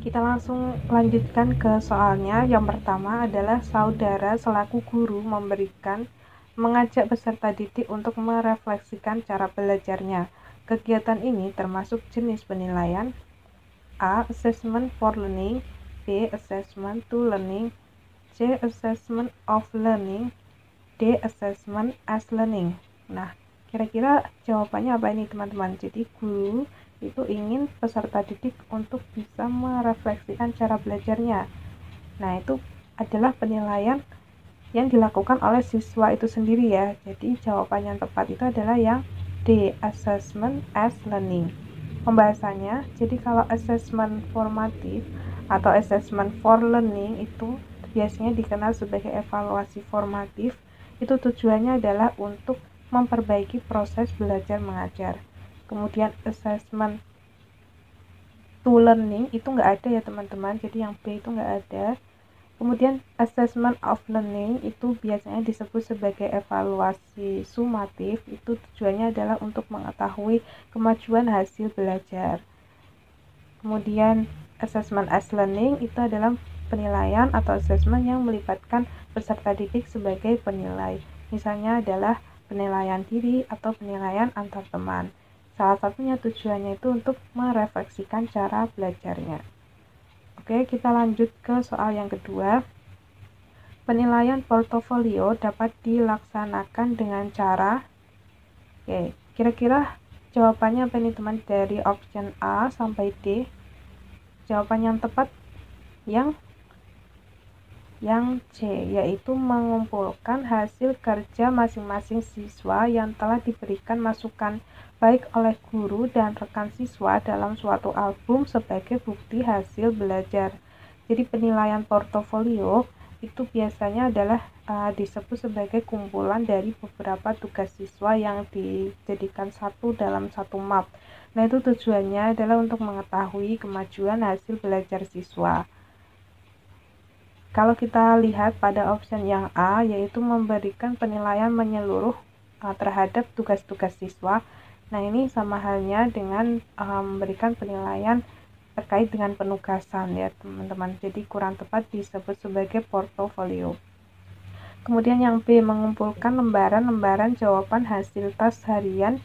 Kita langsung lanjutkan ke soalnya. Yang pertama adalah saudara selaku guru mengajak peserta didik untuk merefleksikan cara belajarnya. Kegiatan ini termasuk jenis penilaian: A. Assessment for learning, B. Assessment to learning, C. Assessment of learning, D. Assessment as learning. Nah, kira-kira jawabannya apa ini teman-teman? Jadi guru itu ingin peserta didik untuk bisa merefleksikan cara belajarnya. Nah, itu adalah penilaian yang dilakukan oleh siswa itu sendiri ya. Jadi jawaban yang tepat itu adalah yang D. Assessment as learning. Pembahasannya, jadi kalau assessment formatif atau assessment for learning itu biasanya dikenal sebagai evaluasi formatif. Itu tujuannya adalah untuk memperbaiki proses belajar mengajar. Kemudian assessment to learning itu nggak ada ya teman-teman, jadi yang B itu nggak ada. Kemudian assessment of learning itu biasanya disebut sebagai evaluasi sumatif. Itu tujuannya adalah untuk mengetahui kemajuan hasil belajar. Kemudian assessment as learning itu adalah penilaian atau assessment yang melibatkan peserta didik sebagai penilai. Misalnya adalah penilaian diri atau penilaian antar teman. Salah satunya tujuannya itu untuk merefleksikan cara belajarnya. Oke, kita lanjut ke soal yang kedua. Penilaian portofolio dapat dilaksanakan dengan cara. Oke, kira-kira jawabannya apa nih teman? Dari option A sampai D. Jawaban yang tepat yang C, yaitu mengumpulkan hasil kerja masing-masing siswa yang telah diberikan masukan baik oleh guru dan rekan siswa dalam suatu album sebagai bukti hasil belajar. Jadi penilaian portofolio itu biasanya adalah disebut sebagai kumpulan dari beberapa tugas siswa yang dijadikan satu dalam satu map. Nah, itu tujuannya adalah untuk mengetahui kemajuan hasil belajar siswa. Kalau kita lihat pada option yang A, yaitu memberikan penilaian menyeluruh terhadap tugas-tugas siswa. Nah, ini sama halnya dengan memberikan penilaian terkait dengan penugasan ya teman-teman. Jadi kurang tepat disebut sebagai portofolio. Kemudian yang B, mengumpulkan lembaran-lembaran jawaban hasil tes harian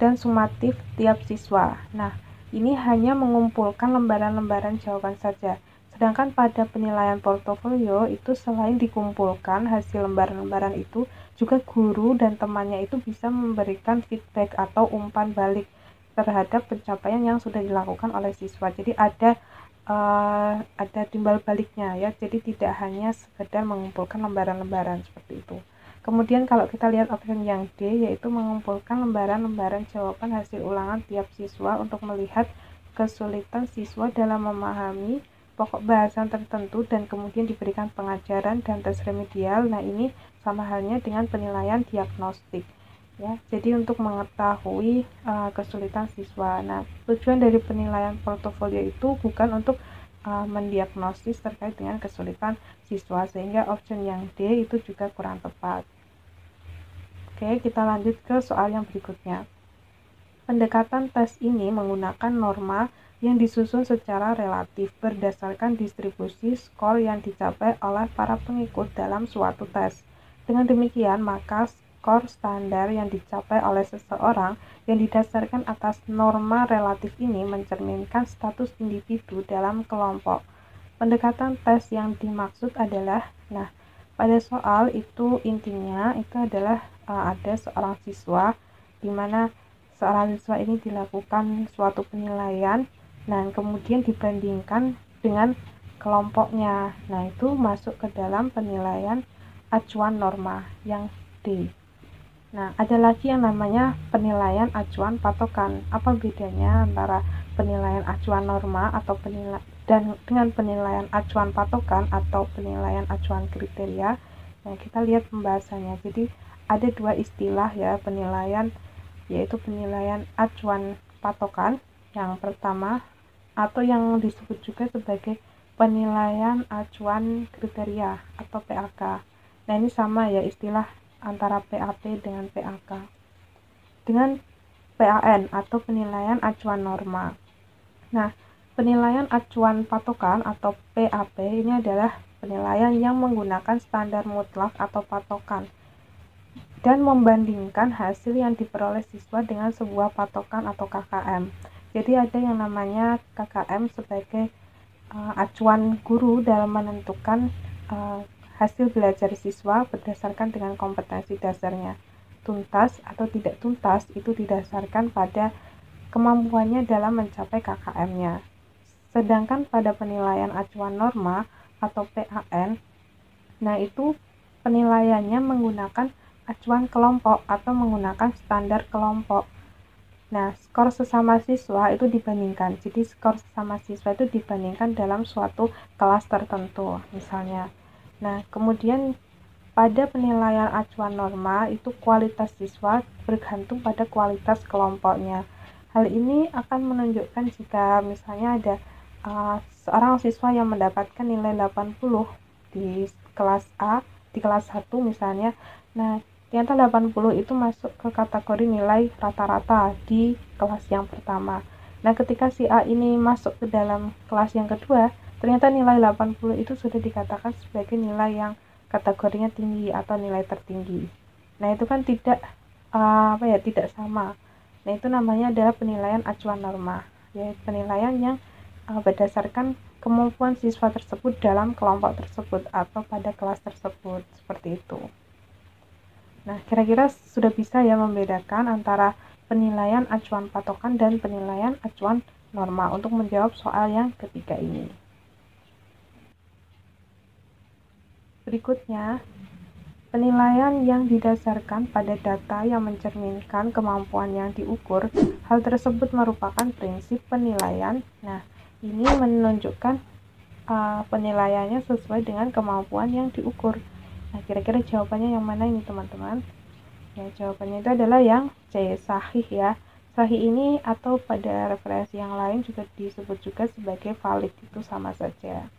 dan sumatif tiap siswa. Nah, ini hanya mengumpulkan lembaran-lembaran jawaban saja. Sedangkan pada penilaian portofolio itu selain dikumpulkan hasil lembaran-lembaran itu, juga guru dan temannya itu bisa memberikan feedback atau umpan balik terhadap pencapaian yang sudah dilakukan oleh siswa. Jadi ada timbal baliknya ya. Jadi tidak hanya sekedar mengumpulkan lembaran-lembaran seperti itu. Kemudian kalau kita lihat option yang D, yaitu mengumpulkan lembaran-lembaran jawaban hasil ulangan tiap siswa untuk melihat kesulitan siswa dalam memahami pokok bahasan tertentu dan kemudian diberikan pengajaran dan tes remedial. Nah, ini sama halnya dengan penilaian diagnostik ya. Jadi untuk mengetahui kesulitan siswa. Nah, tujuan dari penilaian portofolio itu bukan untuk mendiagnosis terkait dengan kesulitan siswa, sehingga option yang D itu juga kurang tepat. Oke, kita lanjut ke soal yang berikutnya. Pendekatan tes ini menggunakan norma yang disusun secara relatif berdasarkan distribusi skor yang dicapai oleh para pengikut dalam suatu tes. Dengan demikian, maka skor standar yang dicapai oleh seseorang yang didasarkan atas norma relatif ini mencerminkan status individu dalam kelompok. Pendekatan tes yang dimaksud adalah, pada soal itu intinya itu adalah ada seorang siswa di mana seorang siswa ini dilakukan suatu penilaian dan kemudian dibandingkan dengan kelompoknya. Nah, itu masuk ke dalam penilaian acuan norma yang D. Nah, ada lagi yang namanya penilaian acuan patokan. Apa bedanya antara penilaian acuan norma atau dengan penilaian acuan patokan atau penilaian acuan kriteria? Nah, kita lihat pembahasannya. Jadi, ada dua istilah ya penilaian, yaitu penilaian acuan patokan yang pertama, atau yang disebut juga sebagai penilaian acuan kriteria atau PAK. Nah, ini sama ya istilah antara PAP dengan PAK. Dengan PAN atau penilaian acuan norma. Nah, Penilaian acuan patokan atau PAP ini adalah penilaian yang menggunakan standar mutlak atau patokan dan membandingkan hasil yang diperoleh siswa dengan sebuah patokan atau KKM. Jadi ada yang namanya KKM sebagai acuan guru dalam menentukan hasil belajar siswa berdasarkan dengan kompetensi dasarnya. Tuntas atau tidak tuntas itu didasarkan pada kemampuannya dalam mencapai KKM-nya. Sedangkan pada penilaian acuan norma atau PAN, nah itu penilaiannya menggunakan acuan kelompok atau menggunakan standar kelompok. Nah, skor sesama siswa itu dibandingkan. Jadi skor sesama siswa itu dibandingkan dalam suatu kelas tertentu, misalnya. Nah, kemudian pada penilaian acuan norma itu kualitas siswa bergantung pada kualitas kelompoknya. Hal ini akan menunjukkan jika misalnya ada seorang siswa yang mendapatkan nilai 80 di kelas A, di kelas 1 misalnya. Nah, ternyata 80 itu masuk ke kategori nilai rata-rata di kelas yang pertama. Nah, ketika si A ini masuk ke dalam kelas yang kedua, ternyata nilai 80 itu sudah dikatakan sebagai nilai yang kategorinya tinggi atau nilai tertinggi. Nah, itu kan tidak tidak sama. Nah, itu namanya adalah penilaian acuan norma, yaitu penilaian yang berdasarkan kemampuan siswa tersebut dalam kelompok tersebut atau pada kelas tersebut, seperti itu. Nah, kira-kira sudah bisa ya membedakan antara penilaian acuan patokan dan penilaian acuan norma untuk menjawab soal yang ketiga ini. Berikutnya, penilaian yang didasarkan pada data yang mencerminkan kemampuan yang diukur. Hal tersebut merupakan prinsip penilaian. Nah, ini menunjukkan penilaiannya sesuai dengan kemampuan yang diukur. Nah, kira-kira jawabannya yang mana ini teman-teman? Ya, jawabannya itu adalah yang C, sahih ya. Sahih ini atau pada referensi yang lain juga disebut juga sebagai valid, itu sama saja.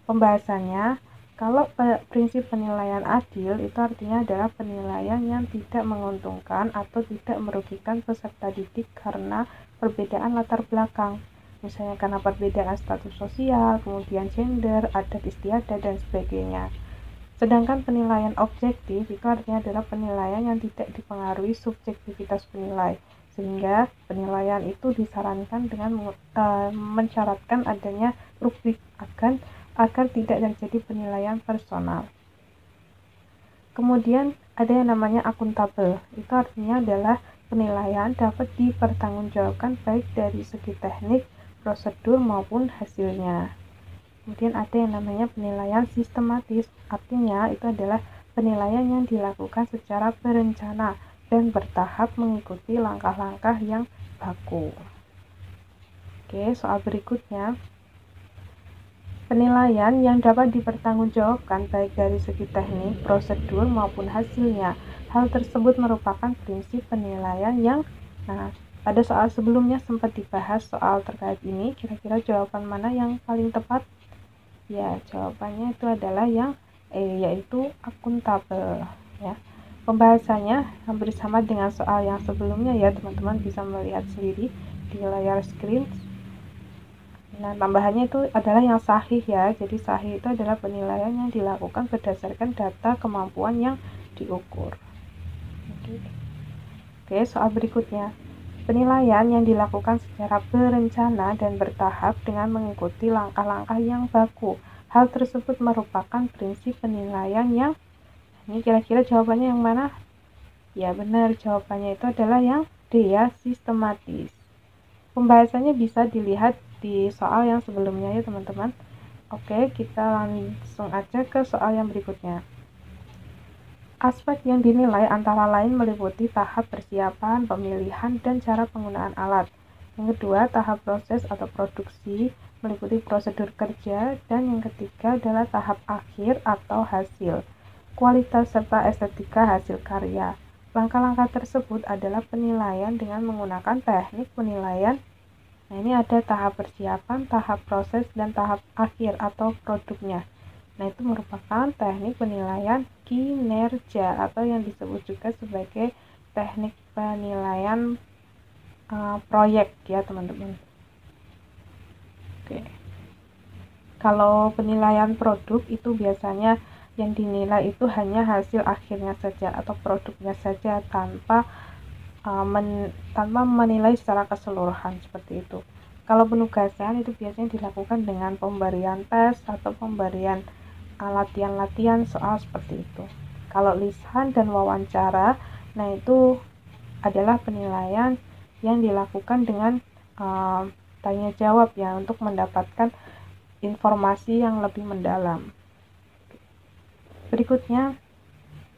Pembahasannya, kalau prinsip penilaian adil itu artinya adalah penilaian yang tidak menguntungkan atau tidak merugikan peserta didik karena perbedaan latar belakang. Misalnya karena perbedaan status sosial, kemudian gender, adat istiadat, dan sebagainya. Sedangkan penilaian objektif itu artinya adalah penilaian yang tidak dipengaruhi subjektivitas penilai, sehingga penilaian itu disarankan dengan mensyaratkan adanya rubrik agar tidak terjadi penilaian personal. Kemudian ada yang namanya akuntabel, itu artinya adalah penilaian dapat dipertanggungjawabkan baik dari segi teknik, prosedur maupun hasilnya. Kemudian ada yang namanya penilaian sistematis, artinya itu adalah penilaian yang dilakukan secara berencana dan bertahap mengikuti langkah-langkah yang baku. Oke, soal berikutnya. Penilaian yang dapat dipertanggungjawabkan baik dari segi teknik, prosedur maupun hasilnya. Hal tersebut merupakan prinsip penilaian yang pada soal sebelumnya sempat dibahas soal terkait ini. Kira-kira jawaban mana yang paling tepat? Ya, jawabannya itu adalah yang yaitu akuntabel ya. Pembahasannya hampir sama dengan soal yang sebelumnya ya, teman-teman bisa melihat sendiri di layar screen. Nah, tambahannya itu adalah yang sahih ya. Jadi sahih itu adalah penilaian yang dilakukan berdasarkan data kemampuan yang diukur. Oke, soal berikutnya. Penilaian yang dilakukan secara berencana dan bertahap dengan mengikuti langkah-langkah yang baku. Hal tersebut merupakan prinsip penilaian yang ini kira-kira jawabannya yang mana? Ya, benar. Jawabannya itu adalah yang D ya, sistematis. Pembahasannya bisa dilihat di soal yang sebelumnya ya teman-teman. Oke, kita langsung aja ke soal yang berikutnya. Aspek yang dinilai antara lain meliputi tahap persiapan, pemilihan, dan cara penggunaan alat. Yang kedua, tahap proses atau produksi, meliputi prosedur kerja, dan yang ketiga adalah tahap akhir atau hasil, kualitas serta estetika hasil karya. Langkah-langkah tersebut adalah penilaian dengan menggunakan teknik penilaian. Nah, ini ada tahap persiapan, tahap proses, dan tahap akhir atau produknya. Nah, itu merupakan teknik penilaian kinerja atau yang disebut juga sebagai teknik penilaian proyek ya, teman-teman. Oke. Kalau penilaian produk itu biasanya yang dinilai itu hanya hasil akhirnya saja atau produknya saja tanpa menilai secara keseluruhan seperti itu. Kalau penugasan itu biasanya dilakukan dengan pemberian tes atau pemberian latihan-latihan soal seperti itu. Kalau lisan dan wawancara, nah itu adalah penilaian yang dilakukan dengan tanya jawab ya, untuk mendapatkan informasi yang lebih mendalam. Berikutnya,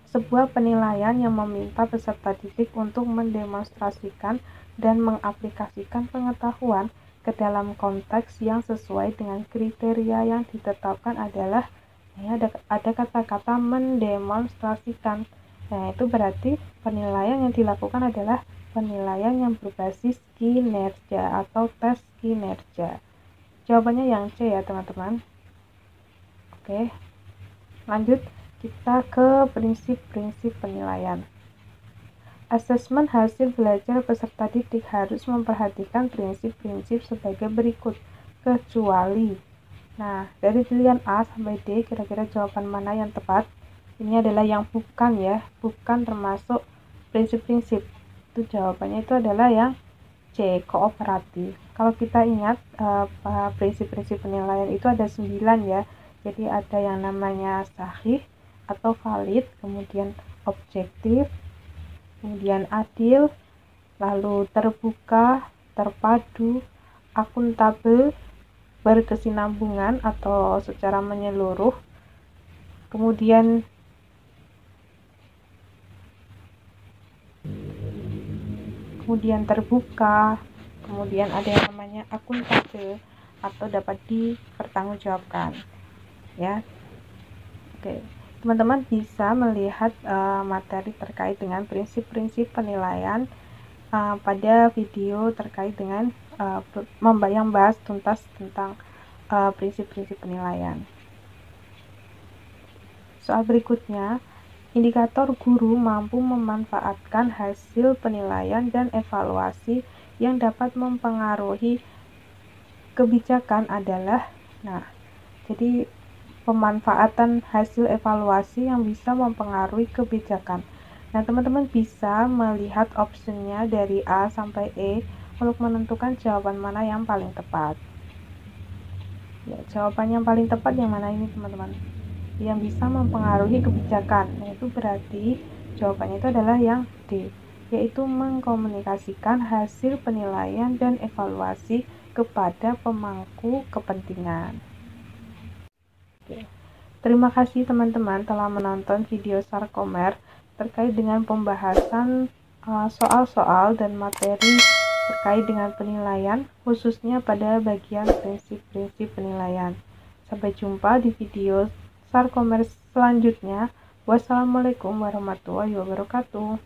sebuah penilaian yang meminta peserta didik untuk mendemonstrasikan dan mengaplikasikan pengetahuan ke dalam konteks yang sesuai dengan kriteria yang ditetapkan adalah ada kata-kata mendemonstrasikan. Nah, itu berarti penilaian yang dilakukan adalah penilaian yang berbasis kinerja atau tes kinerja. Jawabannya yang C ya, teman-teman. Oke. Lanjut, kita ke prinsip-prinsip penilaian. Asesmen hasil belajar peserta didik harus memperhatikan prinsip-prinsip sebagai berikut, kecuali. Nah, dari pilihan A sampai D, kira-kira jawaban mana yang tepat? Ini adalah yang bukan ya, bukan termasuk prinsip-prinsip. Itu jawabannya itu adalah yang C, kooperatif. Kalau kita ingat, prinsip-prinsip penilaian itu ada 9 ya. Jadi ada yang namanya sahih atau valid, kemudian objektif, kemudian adil, lalu terbuka, terpadu, akuntabel, berkesinambungan atau secara menyeluruh, kemudian terbuka, kemudian ada yang namanya akuntabel atau dapat dipertanggungjawabkan ya. Oke, teman-teman bisa melihat materi terkait dengan prinsip-prinsip penilaian pada video terkait dengan yang bahas tuntas tentang prinsip-prinsip penilaian. Soal berikutnya, indikator guru mampu memanfaatkan hasil penilaian dan evaluasi yang dapat mempengaruhi kebijakan adalah, jadi pemanfaatan hasil evaluasi yang bisa mempengaruhi kebijakan. Nah, teman-teman bisa melihat optionnya dari A sampai E untuk menentukan jawaban mana yang paling tepat. Ya, jawaban yang paling tepat yang mana ini, teman-teman? Yang bisa mempengaruhi kebijakan. Nah, itu berarti jawabannya itu adalah yang D, yaitu mengkomunikasikan hasil penilaian dan evaluasi kepada pemangku kepentingan. Terima kasih teman-teman telah menonton video Sarkomer terkait dengan pembahasan soal-soal dan materi terkait dengan penilaian, khususnya pada bagian prinsip-prinsip penilaian. Sampai jumpa di video Sarkomer selanjutnya. Wassalamualaikum warahmatullahi wabarakatuh.